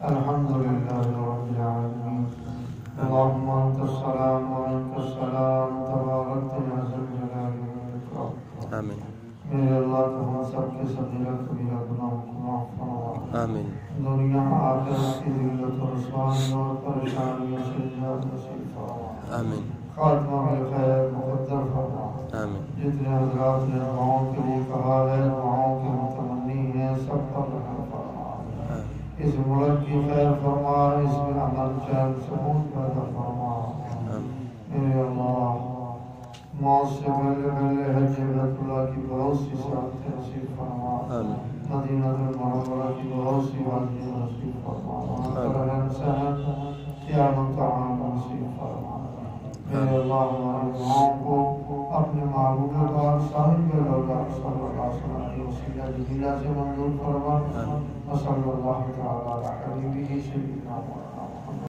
الحمد لله رب العالمين. اللهم أنت السلام ومنك السلام تبارك يا ذا الجلال والإكرام. آمین. میرے اللہ تو ہم سب کے صغیرہ کبیرہ گناہوں کو معاف فرما. آمین. دنیا آخرت کی ذلت و رسوانی اور پریشانیوں سے نجات نصیب فرما. آمین. خاتمہ بالخیر مقدر فرما. آمین. جتنے حضرات نے دعاؤں کے لیے کہا ہے، دعاؤں کے متمنی ہیں، سب پر رحم فرما. اس ملک کی خیر فرما، اس میں امن چین سکون پیدا فرما. میرے اللہ موت سے پہلے پہلے حج بیت اللہ کی بہت سی سعادتیں نصیب فرما. مدینہ المنورہ کی بہت سی وادیاں نصیب فرما. وہاں پر رہن سہن قیام طعام نصیب فرما. میرے اللہ ہماری دعاؤں کو اپنے محبوب پاک صاحب روضہ صلی اللہ علیہ وسلم کی وسیلہ جمیلہ سے منظور فرما. وصلی اللہ تعالی علی حبیبہ سیدنا محمد.